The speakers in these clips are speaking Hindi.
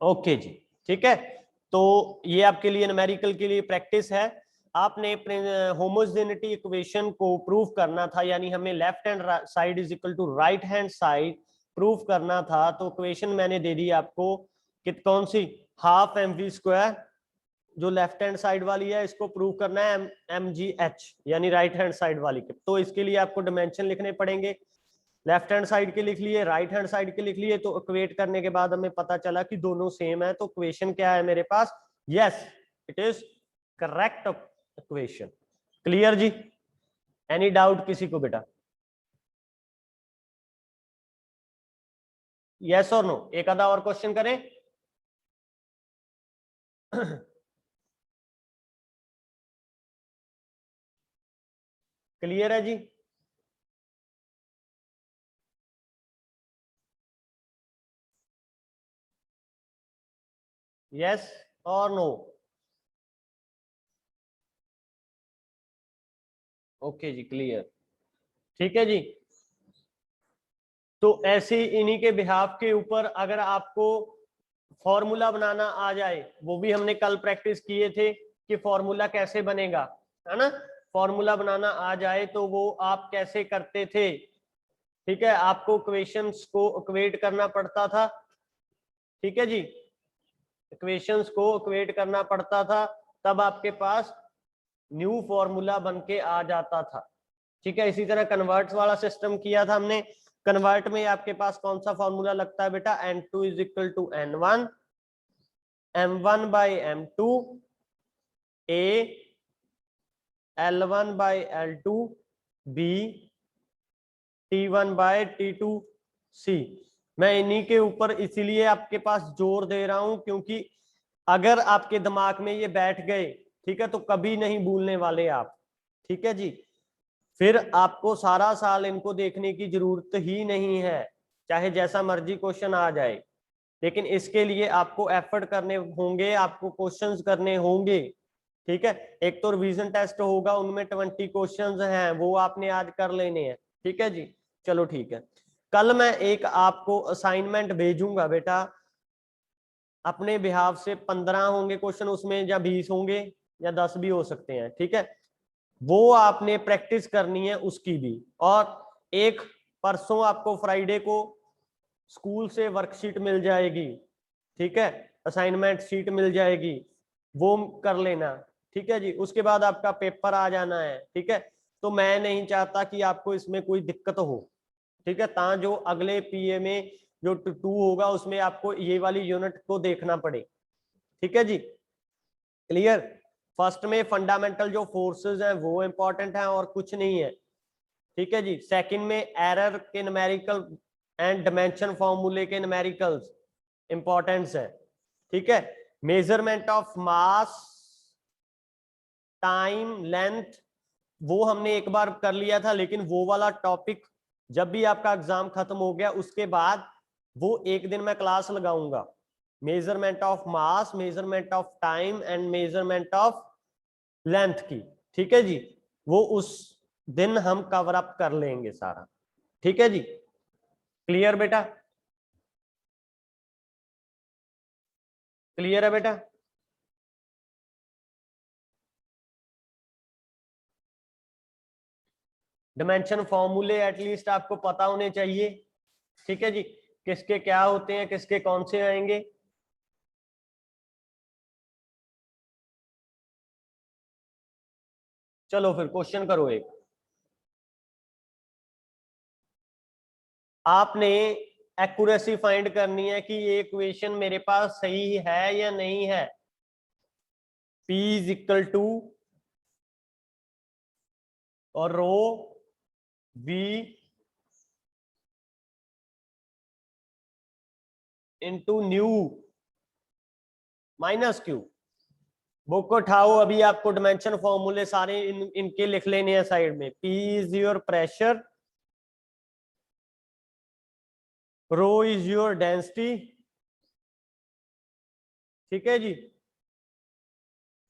ओके जी, ठीक है। तो ये आपके लिए न्यूमेरिकल के लिए प्रैक्टिस है। आपने होमोजेनिटी इक्वेशन को प्रूव करना था, यानी हमें left hand side is equal to right hand side prove करना था। तो इक्वेशन मैंने दे दी आपको कि कौन सी, हाफ एम वी स्क्वायर, जो लेफ्ट हैंड साइड वाली है इसको प्रूव करना है एम जी एच, यानी राइट हैंड साइड वाली के। तो इसके लिए आपको डायमेंशन लिखने पड़ेंगे। लेफ्ट हैंड साइड के लिख लिए, राइट हैंड साइड के लिख लिए। तो इक्वेट करने के बाद हमें पता चला कि दोनों सेम है। तो इक्वेशन क्या है मेरे पास, yes it is correct equation. Clear जी? एनी डाउट किसी को बेटा? यस और नो? एक आधा और क्वेश्चन करें। क्लियर है जी? यस और नो? ओके जी, क्लियर। ठीक है जी। तो ऐसे इन्हीं के बिहाफ के ऊपर अगर आपको फॉर्मूला बनाना आ जाए, वो भी हमने कल प्रैक्टिस किए थे कि फॉर्मूला कैसे बनेगा, है ना। फॉर्मूला बनाना आ जाए तो वो आप कैसे करते थे? ठीक है, आपको इक्वेशंस को इक्वेट करना पड़ता था। ठीक है जी, इक्वेशंस को इक्वेट करना पड़ता था, तब आपके पास न्यू फॉर्मूला बन के आ जाता था। ठीक है, इसी तरह कन्वर्ट्स वाला सिस्टम किया था हमने। कन्वर्ट में आपके पास कौन सा फॉर्मूला लगता है बेटा, n2 is equal to n1, m1 by m2, a l1 by l2, b t1 by t2, c। मैं इन्हीं के ऊपर इसीलिए आपके पास जोर दे रहा हूं, क्योंकि अगर आपके दिमाग में ये बैठ गए, ठीक है, तो कभी नहीं भूलने वाले आप। ठीक है जी, फिर आपको सारा साल इनको देखने की जरूरत ही नहीं है, चाहे जैसा मर्जी क्वेश्चन आ जाए। लेकिन इसके लिए आपको एफर्ट करने होंगे, आपको क्वेश्चंस करने होंगे। ठीक है, एक तो रिवीजन टेस्ट होगा, उनमें 20 क्वेश्चंस हैं, वो आपने आज कर लेने हैं। ठीक है जी, चलो ठीक है। कल मैं एक आपको असाइनमेंट भेजूंगा बेटा, अपने बिहाव से 15 होंगे क्वेश्चन उसमें, या 20 होंगे, या 10 भी हो सकते हैं। ठीक है, वो आपने प्रैक्टिस करनी है उसकी भी। और एक परसों आपको फ्राइडे को स्कूल से वर्कशीट मिल जाएगी। ठीक है, असाइनमेंट शीट मिल जाएगी, वो कर लेना। ठीक है जी, उसके बाद आपका पेपर आ जाना है। ठीक है, तो मैं नहीं चाहता कि आपको इसमें कोई दिक्कत हो। ठीक है, ता जो अगले पीए में जो 2 होगा उसमें आपको ये वाली यूनिट को देखना पड़े। ठीक है जी, क्लियर। फर्स्ट में फंडामेंटल जो फोर्सेस हैं वो इंपॉर्टेंट है और कुछ नहीं है। ठीक है जी, सेकंड में एरर के न्यूमेरिकल एंड डायमेंशन फॉर्मूले के न्यूमेरिकल्स इंपॉर्टेंस है। ठीक है, measurement of mass, time, length, वो हमने एक बार कर लिया था, लेकिन वो वाला टॉपिक जब भी आपका एग्जाम खत्म हो गया उसके बाद वो एक दिन मैं क्लास लगाऊंगा, measurement of mass, measurement of time and measurement of length की। ठीक है जी, वो उस दिन हम कवर अप कर लेंगे सारा। ठीक है जी, क्लियर बेटा? क्लियर है बेटा? डायमेंशन फॉर्मूले एटलीस्ट आपको पता होने चाहिए। ठीक है जी, किसके क्या होते हैं, किसके कौन से आएंगे। चलो फिर क्वेश्चन करो एक। आपने एक्यूरेसी फाइंड करनी है कि ये इक्वेशन मेरे पास सही है या नहीं है। P इज इक्वल टू और रो V into new minus Q. Book को उठाओ, अभी आपको डायमेंशन फॉर्मूले सारे इनके लिख लेने हैं साइड में। P is your pressure, rho is your density. ठीक है जी,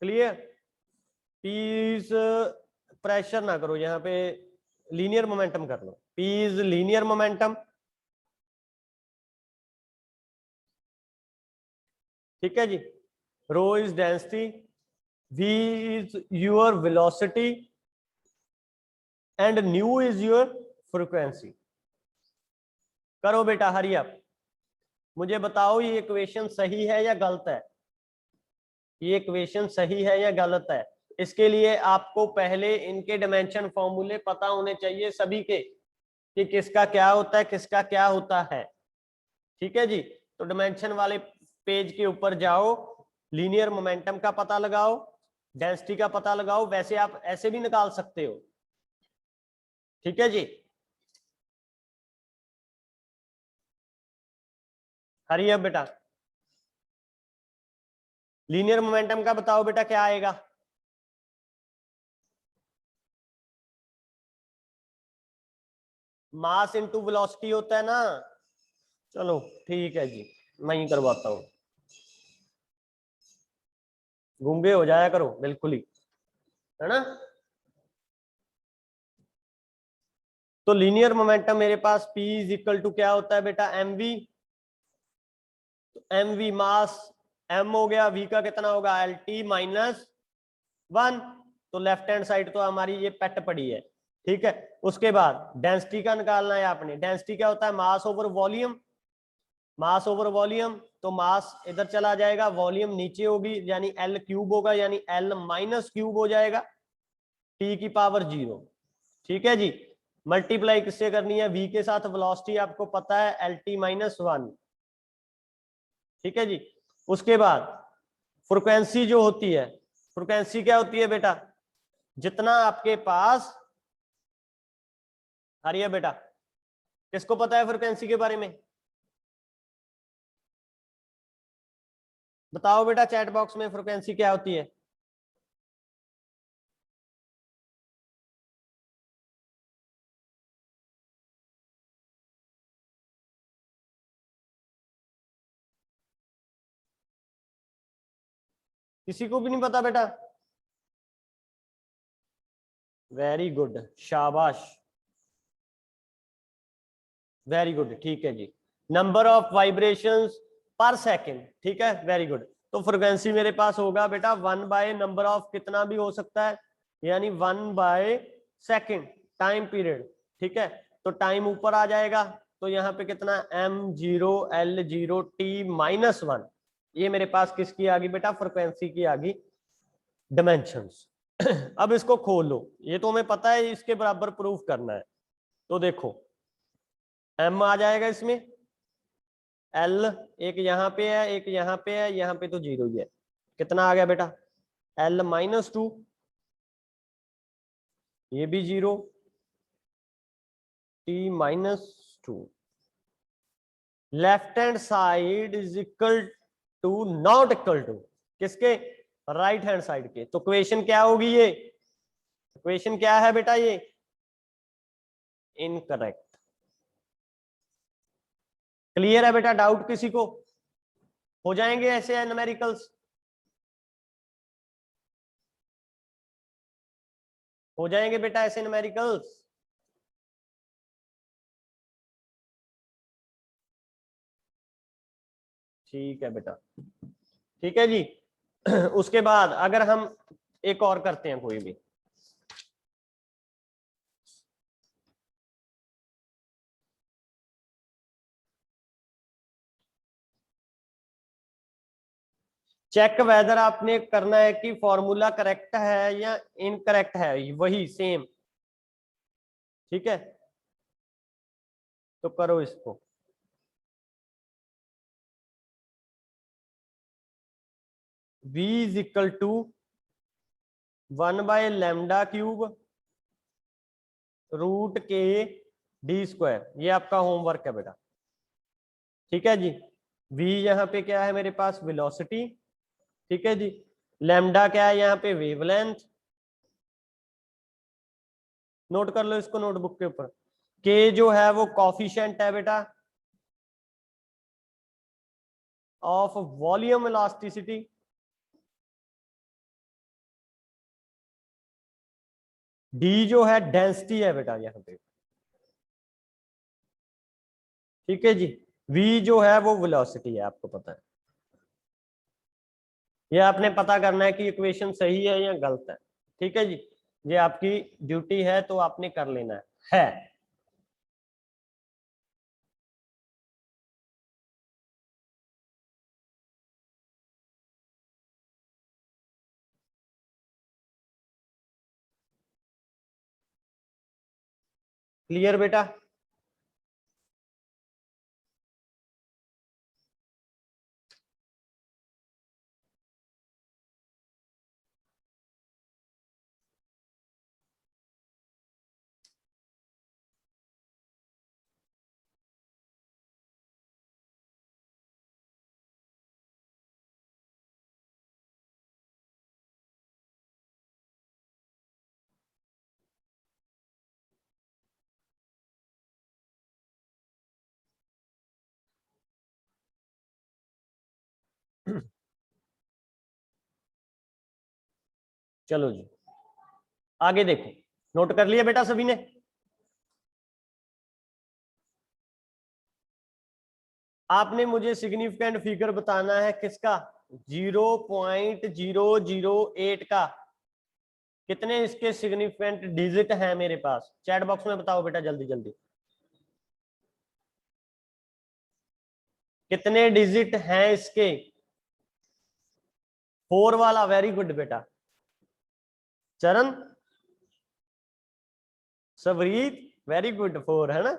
क्लियर। P इज प्रेशर ना करो यहाँ पे, लीनियर मोमेंटम कर लो। P इज लीनियर मोमेंटम, ठीक है जी। Rho is density, v is your velocity and nu is your frequency. करो बेटा हरी अप, मुझे बताओ ये इक्वेशन सही है या गलत है, ये इक्वेशन सही है या गलत है। इसके लिए आपको पहले इनके डायमेंशन फॉर्मूले पता होने चाहिए सभी के, कि किसका क्या होता है किसका क्या होता है। ठीक है जी। तो डायमेंशन वाले पेज के ऊपर जाओ, लीनियर मोमेंटम का पता लगाओ, डेंसिटी का पता लगाओ, वैसे आप ऐसे भी निकाल सकते हो। ठीक है जी। हरी अब बेटा, लीनियर मोमेंटम का बताओ बेटा क्या आएगा। मास इनटू वेलोसिटी होता है ना। चलो ठीक है जी, मैं ही करवाता हूं, गूंगे हो जाया करो बिल्कुल ही, है ना। तो लीनियर मोमेंटम मेरे पास P इज इक्वल टू क्या होता है बेटा, mv। तो mv मास, m हो गया, v का कितना होगा lt माइनस 1। तो लेफ्ट हैंड साइड तो हमारी ये पेट पड़ी है। ठीक है। उसके बाद डेंसिटी का निकालना है आपने। डेंसिटी क्या होता है, मास ओवर वॉल्यूम। मास ओवर वॉल्यूम, तो मास इधर चला जाएगा, वॉल्यूम नीचे होगी, यानी L क्यूब होगा, यानी L माइनस क्यूब हो जाएगा, T की पावर 0। ठीक है जी। मल्टीप्लाई किससे करनी है, V के साथ, वेलोसिटी आपको पता है LT माइनस 1। ठीक है जी। उसके बाद फ्रीक्वेंसी जो होती है, फ्रीक्वेंसी क्या होती है बेटा, जितना आपके पास, आ रही है बेटा, किसको पता है फ्रीक्वेंसी के बारे में, बताओ बेटा चैट बॉक्स में फ्रीक्वेंसी क्या होती है। किसी को भी नहीं पता बेटा, वेरी गुड, शाबाश, वेरी गुड। ठीक है जी, नंबर ऑफ वाइब्रेशंस पर सेकेंड। ठीक है, वेरी गुड। तो फ्रिक्वेंसी मेरे पास होगा बेटा 1 बाय नंबर ऑफ, कितना भी हो सकता है, यानी 1 बाय सेकेंड टाइम पीरियड। ठीक है। तो टाइम ऊपर आ जाएगा, तो यहाँ पे कितना m0 l0 t माइनस 1, ये मेरे पास किसकी आ गई बेटा, फ्रिक्वेंसी की आ गई डिमेंशंस। अब इसको खोलो, ये तो हमें पता है इसके बराबर प्रूफ करना है। तो देखो m आ जाएगा इसमें, l एक यहाँ पे है एक यहाँ पे है, यहाँ पे तो 0 ही है, कितना आ गया बेटा l माइनस 2, ये भी 0, t minus 2। Left hand side is equal to, not equal to किसके, राइट हैंड साइड के। तो क्वेश्चन क्या होगी, ये क्वेश्चन क्या है बेटा, ये इनकरेक्ट। क्लियर है बेटा, डाउट किसी को, हो जाएंगे ऐसे न्यूमेरिकल्स, हो जाएंगे बेटा ऐसे न्यूमेरिकल्स। ठीक है बेटा, ठीक है जी। उसके बाद अगर हम एक और करते हैं कोई भी, चेक वेदर आपने करना है कि फॉर्मूला करेक्ट है या इनकरेक्ट है, वही सेम। ठीक है, तो करो इसको। v is equal to 1 by lambda cube root के डी स्क्वायर, ये आपका होमवर्क है बेटा। ठीक है जी। v यहाँ पे क्या है मेरे पास, वेलोसिटी। ठीक है जी। लैम्डा क्या है यहाँ पे, वेवलेंथ। नोट कर लो इसको नोटबुक के ऊपर। k जो है वो कॉफिशिएंट है बेटा ऑफ वॉल्यूम इलास्टिसिटी। d जो है डेंसिटी है बेटा यहाँ पे। ठीक है जी। v जो है वो वेलोसिटी है, आपको पता है। ये आपने पता करना है कि इक्वेशन सही है या गलत है। ठीक है जी, ये आपकी ड्यूटी है तो आपने कर लेना है। क्लियर बेटा? चलो जी, आगे देखो। नोट कर लिया बेटा सभी ने? आपने मुझे सिग्निफिकेंट फिगर बताना है किसका? 0.008 का। कितने इसके सिग्निफिकेंट डिजिट हैं मेरे पास? चैट बॉक्स में बताओ बेटा, जल्दी जल्दी। कितने डिजिट हैं इसके? 4 वाला, वेरी गुड बेटा। चरण, सबरीत, वेरी गुड, 4 है ना?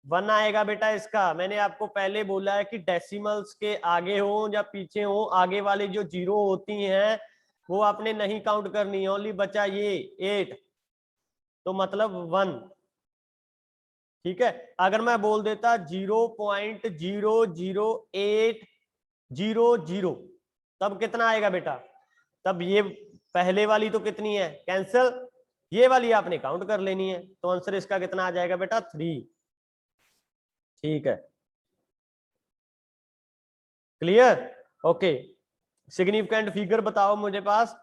वन आएगा बेटा इसका। मैंने आपको पहले बोला है कि डेसिमल्स के आगे हो या पीछे हो, आगे वाले जो 0 होती हैं वो आपने नहीं काउंट करनी है, ओनली बचा ये 8, तो मतलब 1। ठीक है, अगर मैं बोल देता 0.00800, तब कितना आएगा बेटा? तब ये पहले वाली तो कितनी है, कैंसिल, ये वाली आपने काउंट कर लेनी है, तो आंसर इसका कितना आ जाएगा बेटा? 3। ठीक है, क्लियर? ओके, सिग्निफिकेंट फिगर बताओ मुझे पास।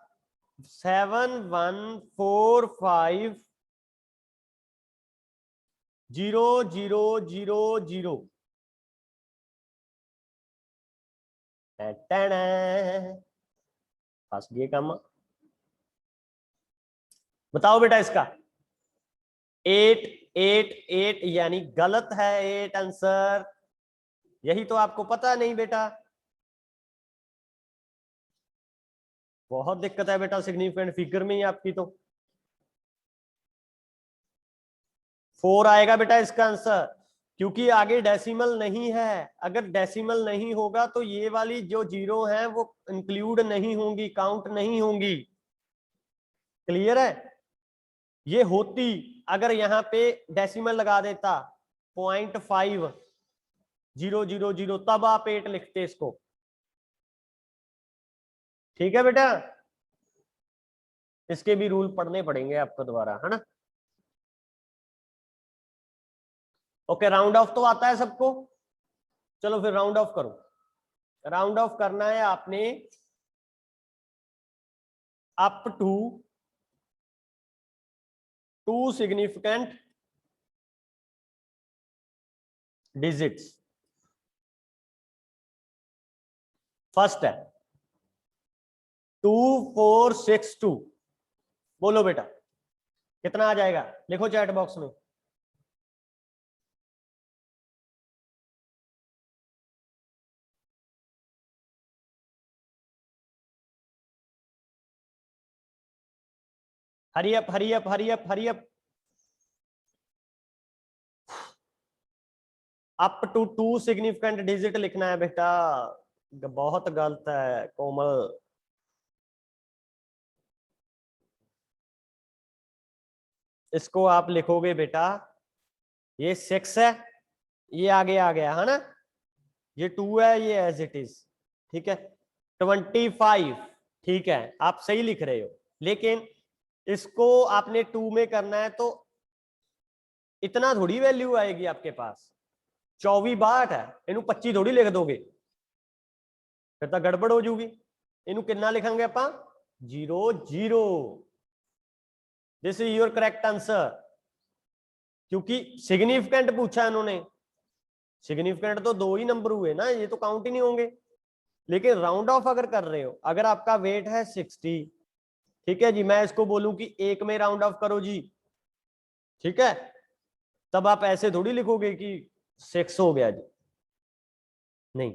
714500000। फंस गए काम। बताओ बेटा इसका। 888 यानी गलत है 8 आंसर। यही तो आपको पता नहीं बेटा। बहुत दिक्कत है बेटा सिग्निफिकेंट फिगर में ही आपकी तो। 4 आएगा बेटा इसका आंसर, क्योंकि आगे डेसिमल नहीं है। अगर डेसिमल नहीं होगा तो ये वाली जो 0 है वो इंक्लूड नहीं होंगी, काउंट नहीं होंगी। क्लियर है? ये होती अगर यहाँ पे डेसिमल लगा देता 0.5000, तब आप 8 लिखते इसको। ठीक है बेटा, इसके भी रूल पढ़ने पड़ेंगे आपको दोबारा, है ना? ओके, राउंड ऑफ तो आता है सबको? चलो फिर राउंड ऑफ करो। राउंड ऑफ करना है आपने up to 2 significant digits. First है 2462। बोलो बेटा कितना आ जाएगा, लिखो चैट बॉक्स में। Hurry up hurry up hurry up hurry up. Up to 2 significant digit लिखना है बेटा। बहुत गलत है कोमल। इसको आप लिखोगे बेटा, ये 6 है, ये आगे आ गया है ना, ये 2 है, ये एज इट इज। ठीक है, 25। ठीक है, आप सही लिख रहे हो, लेकिन इसको आपने 2 में करना है तो इतना थोड़ी वैल्यू आएगी आपके पास। 24 है, इनू 25 थोड़ी लिख दोगे, फिर तो गड़बड़ हो जाऊगी। इनू कितना लिखेंगे आप? 00। This is your correct answer, क्योंकि सिग्निफिकेंट पूछा इन्होंने। सिग्निफिकेंट तो 2 ही नंबर हुए ना, ये तो काउंट ही नहीं होंगे। लेकिन राउंड ऑफ अगर कर रहे हो, अगर आपका वेट है 60, ठीक है जी, मैं इसको बोलूं कि 1 में राउंड ऑफ करो जी, ठीक है, तब आप ऐसे थोड़ी लिखोगे कि 6 हो गया जी, नहीं,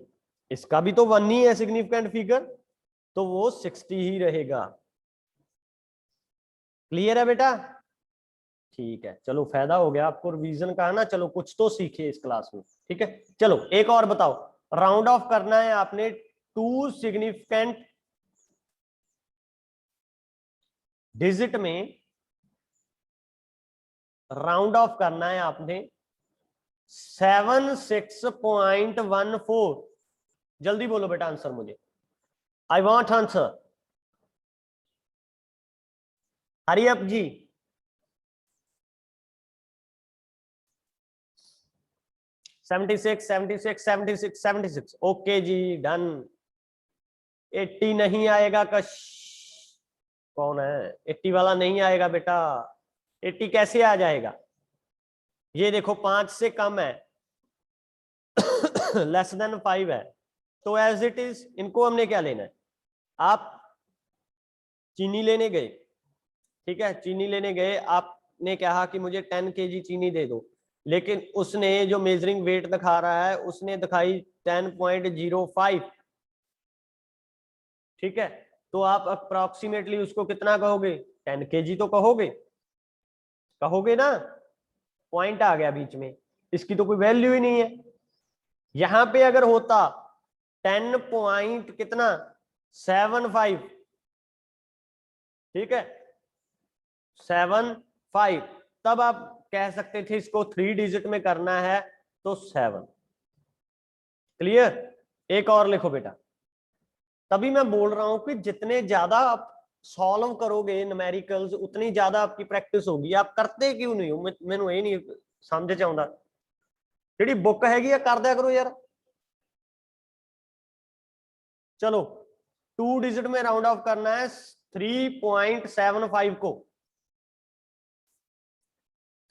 इसका भी तो 1 ही है सिग्निफिकेंट फिगर, तो वो 60 ही रहेगा। क्लियर है बेटा? ठीक है, चलो फायदा हो गया आपको रिवीजन का ना, चलो कुछ तो सीखे इस क्लास में। ठीक है, चलो एक और बताओ, राउंड ऑफ करना है आपने 2 सिग्निफिकेंट डिजिट में, राउंड ऑफ करना है आपने 76.14। जल्दी बोलो बेटा आंसर मुझे, I want answer, hurry up जी। 76 76 76 76, ओके जी, डन। 80 नहीं आएगा कश, कौन है 80 वाला? नहीं आएगा बेटा, 80 कैसे आ जाएगा? ये देखो 5 से कम है, लेस देन 5 है, तो एज इट इज इनको हमने क्या लेना है, आप चीनी लेने गए, ठीक है, चीनी लेने गए, आपने कहा कि मुझे 10 kg चीनी दे दो, लेकिन उसने जो मेजरिंग वेट दिखा रहा है उसने दिखाई 10.05, ठीक है, तो आप अप्रोक्सीमेटली उसको कितना कहोगे, 10 kg तो कहोगे, कहोगे ना? पॉइंट आ गया बीच में, इसकी तो कोई वैल्यू ही नहीं है। यहां पे अगर होता 10 पॉइंट कितना 75, ठीक है, 75, तब आप कह सकते थे इसको 3 डिजिट में करना है तो 7। क्लियर? एक और लिखो बेटा, तभी मैं बोल रहा हूं कि जितने ज्यादा आप सॉल्व करोगे न्यूमेरिकल्स उतनी ज्यादा आपकी प्रैक्टिस होगी। आप करते क्यों नहीं हो, मैनू ये नहीं समझ च आउंदा, ਜਿਹੜੀ बुक हैगी आ कर दिया करो यार। चलो 2 डिजिट में राउंड ऑफ करना है 3.75 को,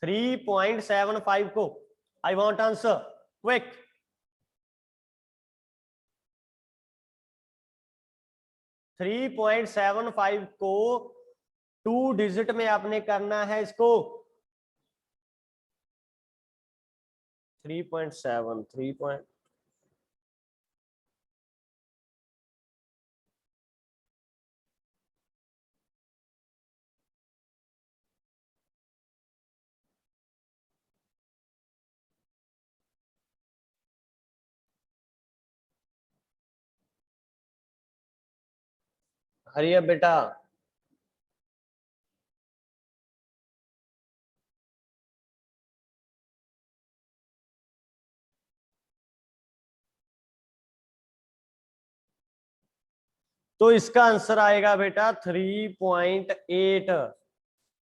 3.75 को, आई वॉन्ट आंसर क्विक। 3.75 को 2 डिजिट में आपने करना है इसको, 3.7 3 पॉइंट, हरिया बेटा, तो इसका आंसर आएगा बेटा 3.8।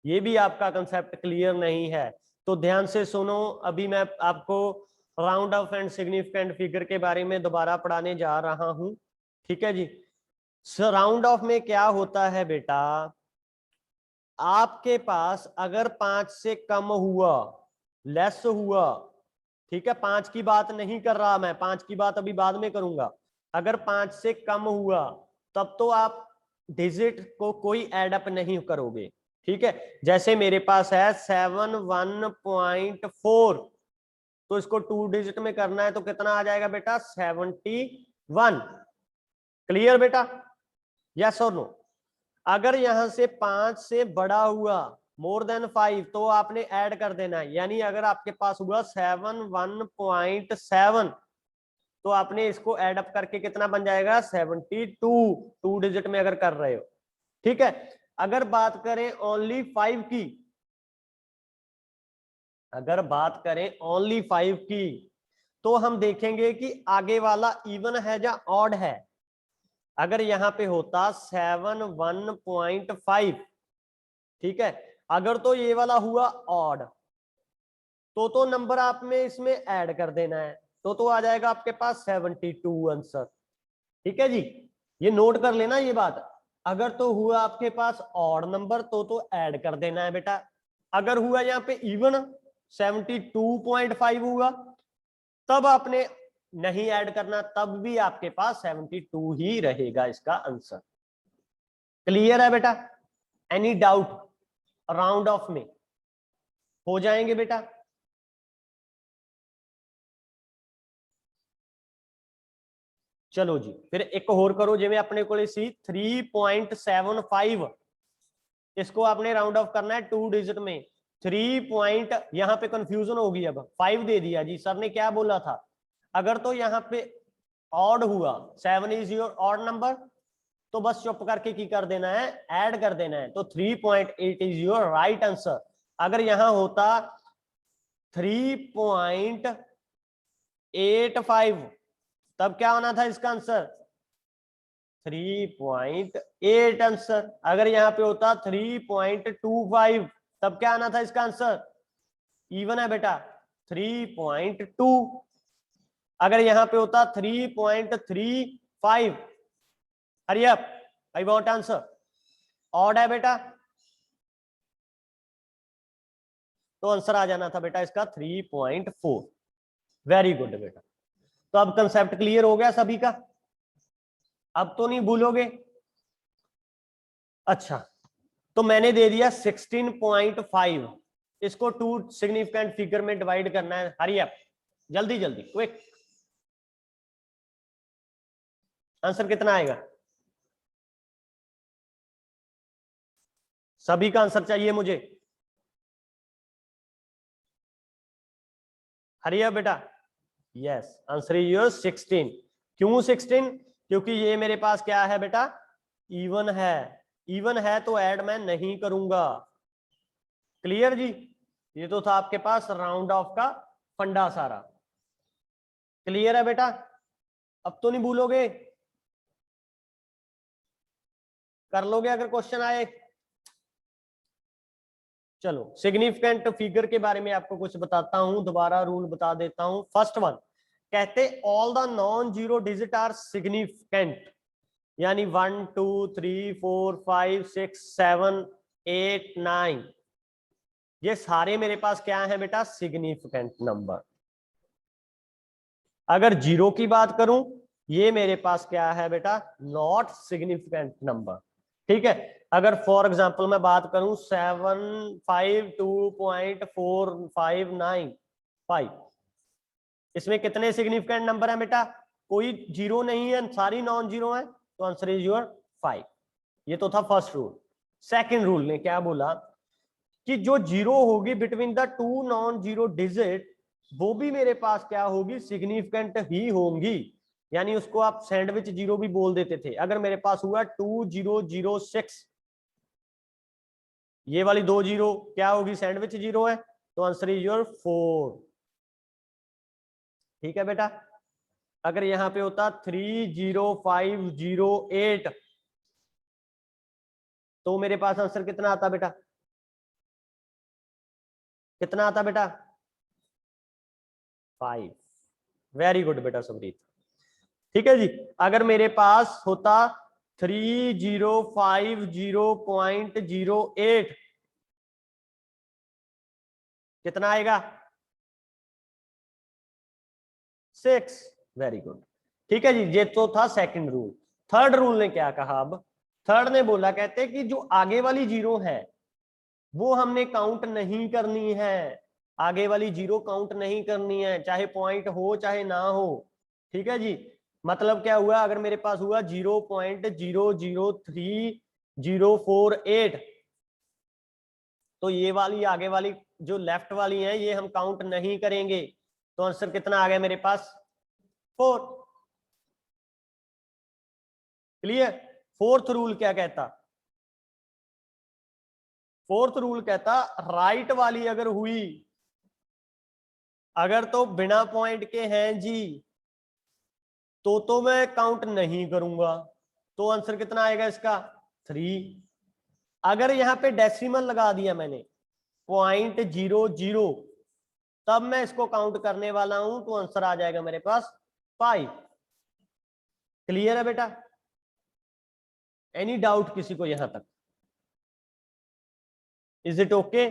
ये भी आपका कंसेप्ट क्लियर नहीं है तो ध्यान से सुनो, अभी मैं आपको round of and significant figure के बारे में दोबारा पढ़ाने जा रहा हूं, ठीक है जी। राउंड ऑफ में क्या होता है बेटा, आपके पास अगर 5 से कम हुआ, लेस हुआ, ठीक है, 5 की बात नहीं कर रहा मैं, 5 की बात अभी बाद में करूंगा, अगर 5 से कम हुआ तब तो आप डिजिट को कोई एडअप नहीं करोगे, ठीक है। जैसे मेरे पास है 71.4, तो इसको 2 डिजिट में करना है तो कितना आ जाएगा बेटा 71। क्लियर बेटा? यस और नो? अगर यहां से 5 से बड़ा हुआ मोर देन 5 तो आपने ऐड कर देना है, यानी अगर आपके पास हुआ 71.7 तो आपने इसको ऐड अप करके कितना बन जाएगा 72, 2 डिजिट में अगर कर रहे हो, ठीक है। अगर बात करें ओनली 5 की, अगर बात करें ओनली 5 की, तो हम देखेंगे कि आगे वाला इवन है या ऑड है। अगर यहां पे होता 71.5, ठीक है, अगर तो ये वाला हुआ ऑड तो नंबर आप में इसमें ऐड कर देना है, तो आ जाएगा आपके पास 72 आंसर, ठीक है जी। ये नोट कर लेना ये बात, अगर तो हुआ आपके पास ऑड नंबर तो ऐड कर देना है बेटा। अगर हुआ यहाँ पे इवन 72.5 हुआ तब आपने नहीं ऐड करना, तब भी आपके पास 72 ही रहेगा इसका आंसर। क्लियर है बेटा? एनी डाउट राउंड ऑफ में? हो जाएंगे बेटा? चलो जी, फिर एक होर करो जिवें अपने को सी 3.75, इसको आपने राउंड ऑफ करना है 2 डिजिट में। 3 पॉइंट, यहां पे कंफ्यूजन होगी, अब 5 दे दिया जी सर ने, क्या बोला था? अगर तो यहाँ पे ऑड हुआ, 7 इज योर ऑड नंबर, तो बस चुप करके की कर देना है, ऐड कर देना है, तो 3.8 इज योर राइट आंसर। अगर यहां होता 3.85, तब क्या होना था इसका आंसर? 3.8 आंसर। अगर यहां पे होता 3.25, तब क्या आना था इसका आंसर? इवन है बेटा, 3.2। अगर यहां पे होता 3.35, hurry up, I want answer. Odd है बेटा, तो आंसर आ जाना था बेटा इसका 3.4। वेरी गुड बेटा। तो अब कंसेप्ट क्लियर हो गया सभी का? अब तो नहीं भूलोगे? अच्छा, तो मैंने दे दिया 16.5, इसको 2 सिग्निफिकेंट फिगर में डिवाइड करना है। हरी अप, जल्दी जल्दी, क्विक। आंसर कितना आएगा? सभी का आंसर चाहिए मुझे। हरी अप बेटा। Yes, answer is your 16। क्यों 16? क्योंकि ये मेरे पास क्या है बेटा? इवन है। इवन है तो ऐड मैं नहीं करूंगा। क्लियर जी? ये तो था आपके पास राउंड ऑफ का फंडा सारा। क्लियर है बेटा? अब तो नहीं भूलोगे? कर लोगे अगर क्वेश्चन आए? चलो, सिग्निफिकेंट फिगर के बारे में आपको कुछ बताता हूं, दोबारा रूल बता देता हूं। फर्स्ट वन कहते all the non zero digit are significant, यानी 1 2 3 4 5 6 7 8 9, ये सारे मेरे पास क्या है बेटा? Significant number. अगर जीरो की बात करूं, ये मेरे पास क्या है बेटा? Not significant number. ठीक है? अगर फॉर एग्जांपल मैं बात करूं 752.4595, इसमें कितने सिग्निफिकेंट नंबर है बेटा? कोई जीरो नहीं है, सारी नॉन जीरो है, तो आंसर इज योर 5। ये तो था फर्स्ट रूल। सेकंड रूल ने क्या बोला कि जो जीरो होगी between the two non zero digit, वो भी मेरे पास क्या होगी? सिग्निफिकेंट ही होंगी। यानी उसको आप सैंडविच जीरो भी बोल देते थे। अगर मेरे पास हुआ 2006, ये वाली 2 जीरो क्या होगी? सैंडविच जीरो है, तो आंसर इज योर 4। ठीक है बेटा? अगर यहां पे होता 30508, तो मेरे पास आंसर कितना आता बेटा? कितना आता बेटा? 5। वेरी गुड बेटा समरीत। ठीक है जी। अगर मेरे पास होता 3050.08, कितना आएगा? 6। Very good. ठीक है जी, ये तो था सेकंड रूल। थर्ड रूल ने क्या कहा? अब थर्ड ने बोला, कहते कि जो आगे वाली जीरो है वो हमने काउंट नहीं करनी है। आगे वाली जीरो काउंट नहीं करनी है, चाहे पॉइंट हो चाहे ना हो। ठीक है जी? मतलब क्या हुआ? अगर मेरे पास हुआ 0.003 048, तो ये वाली आगे वाली जो लेफ्ट वाली है ये हम काउंट नहीं करेंगे। तो आंसर कितना आ गया मेरे पास? 4। क्लियर? फोर्थ रूल क्या कहता? फोर्थ रूल कहता राइट वाली अगर हुई, अगर तो बिना पॉइंट के हैं जी, तो मैं काउंट नहीं करूंगा। तो आंसर कितना आएगा इसका? 3। अगर यहां पे डेसिमल लगा दिया मैंने, 0.00, तब मैं इसको काउंट करने वाला हूं, तो आंसर आ जाएगा मेरे पास 5। क्लियर है बेटा? एनी डाउट किसी को यहां तक? Is it okay?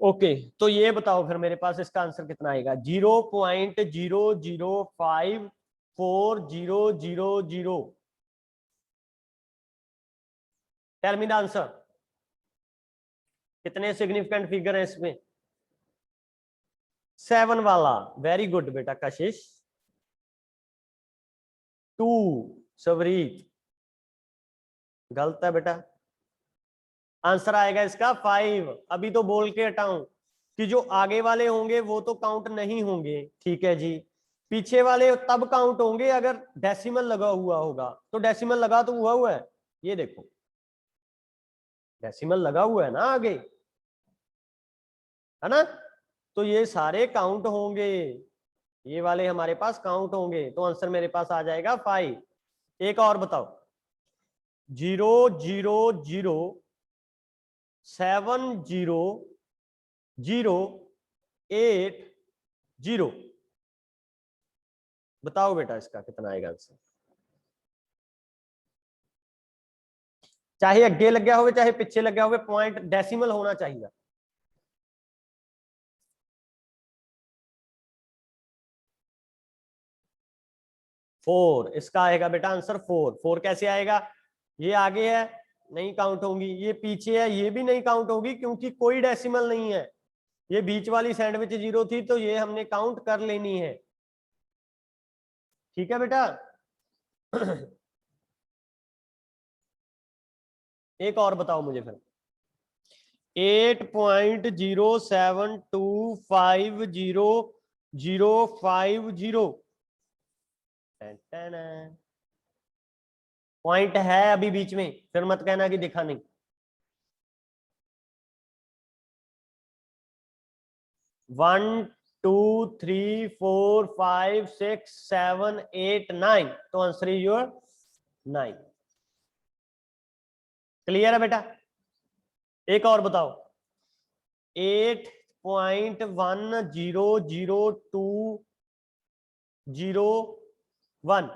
ओके, तो ये बताओ फिर मेरे पास इसका आंसर कितना आएगा? 0.0054000। Tell me the answer. कितने सिग्निफिकेंट फिगर है इसमें? 7 वाला। वेरी गुड बेटा कशिश। 2 सवरीत, गलत है बेटा। आंसर आएगा इसका 5। अभी तो बोल के हटाऊं कि जो आगे वाले होंगे वो तो काउंट नहीं होंगे, ठीक है जी। पीछे वाले तब काउंट होंगे अगर डेसिमल लगा हुआ होगा। तो डेसिमल लगा तो हुआ है, ये देखो डेसिमल लगा हुआ है ना आगे, है ना? तो ये सारे काउंट होंगे, ये वाले हमारे पास काउंट होंगे। तो आंसर मेरे पास आ जाएगा 5। एक और बताओ। 0007080। बताओ बेटा इसका कितना आएगा आंसर? चाहे अगे लग गया हो चाहे पीछे लग गया हो, पॉइंट डेसिमल होना चाहिए। फोर इसका आएगा बेटा आंसर। 4 4 कैसे आएगा? ये आगे है, नहीं काउंट होंगी। ये पीछे है, ये भी नहीं काउंट होगी क्योंकि कोई डेसिमल नहीं है। ये बीच वाली सैंडविच 0 थी तो ये हमने काउंट कर लेनी है, ठीक है बेटा। एक और बताओ मुझे फिर। 8.072500050। पॉइंट है अभी बीच में, फिर मत कहना कि दिखा नहीं। 1 2 3 4 5 6 7 8 9। तो आंसर इज योर 9। क्लियर है बेटा? एक और बताओ। 8.1002001।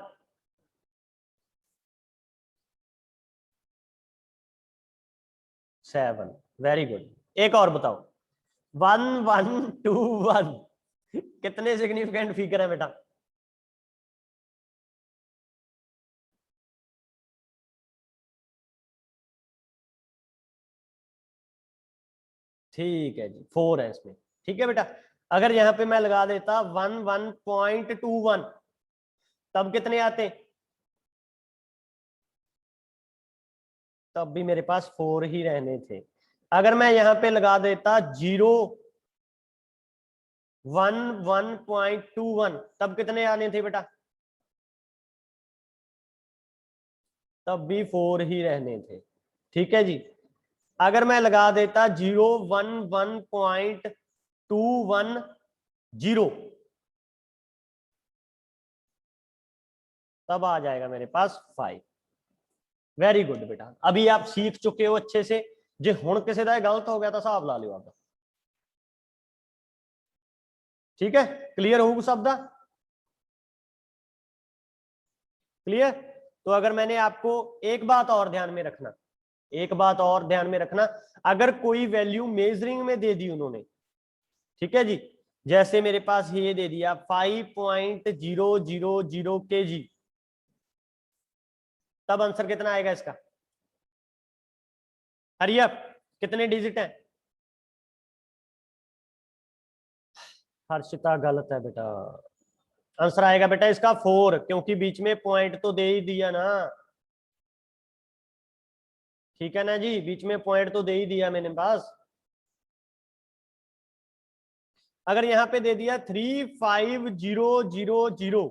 7। Very good. एक और बताओ। 1121। कितने सिग्निफिकेंट फिगर है बेटा? ठीक है जी, 4 है इसमें। ठीक है बेटा। अगर यहां पे मैं लगा देता 11.21, तब कितने आते? तब भी मेरे पास 4 ही रहने थे। अगर मैं यहां पे लगा देता 011.21, तब कितने आने थे बेटा? तब भी 4 ही रहने थे, ठीक है जी। अगर मैं लगा देता 011.210, तब आ जाएगा मेरे पास 5। वेरी गुड बेटा, अभी आप सीख चुके हो अच्छे से। जे हुण किसी का गलत हो गया तो हिसाब ला लियो आप। ठीक है, क्लियर होगा सब दा? क्लियर? तो अगर मैंने आपको एक बात और ध्यान में रखना, एक बात और ध्यान में रखना। अगर कोई वैल्यू मेजरिंग में दे दी उन्होंने, ठीक है जी, जैसे मेरे पास ये दे दिया 5.000 kg, तब आंसर कितना आएगा इसका? हरियप, कितने डिजिट हैं? हर्षिता गलत है बेटा। आंसर आएगा बेटा इसका 4, क्योंकि बीच में पॉइंट तो दे ही दिया ना। ठीक है ना जी, बीच में पॉइंट तो दे ही दिया मैंने पास। अगर यहां पे दे दिया 35000,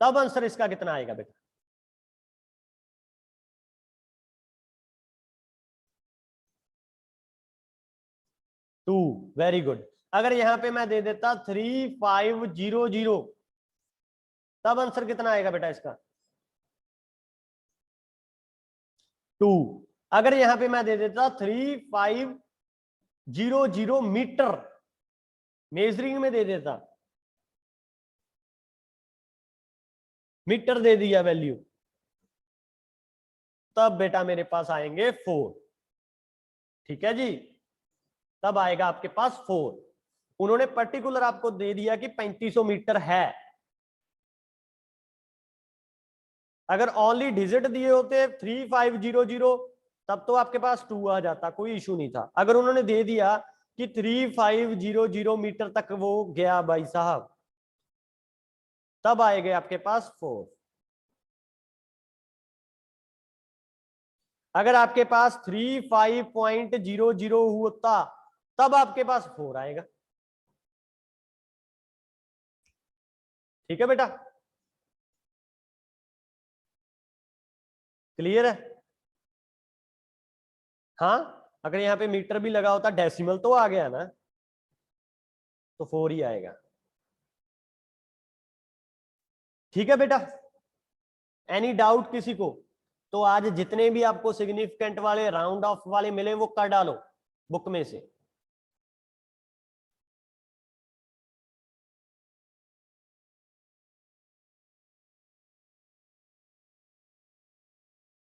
तब आंसर इसका कितना आएगा बेटा? 2। Very good. अगर यहां पे मैं दे देता 3500, तब आंसर कितना आएगा बेटा इसका? 2। अगर यहां पे मैं दे देता 3500 मीटर, मेजरिंग में दे देता, मीटर दे दिया वैल्यू, तब बेटा मेरे पास आएंगे 4। ठीक है जी। तब आएगा आपके पास 4। उन्होंने पर्टिकुलर आपको दे दिया कि 3500 मीटर है। अगर ओनली डिजिट दिए होते 3500 तब तो आपके पास 2 आ जाता, कोई इशू नहीं था। अगर उन्होंने दे दिया कि 3500 मीटर तक वो गया भाई साहब, तब आएगा आपके पास 4। अगर आपके पास 35.00 होता तब आपके पास 4 आएगा। ठीक है बेटा, क्लियर है? हाँ, अगर यहाँ पे मीटर भी लगा होता, डेसिमल तो आ गया ना, तो 4 ही आएगा। ठीक है बेटा, एनी डाउट किसी को? तो आज जितने भी आपको सिग्निफिकेंट वाले राउंड ऑफ वाले मिले वो कर डालो बुक में से।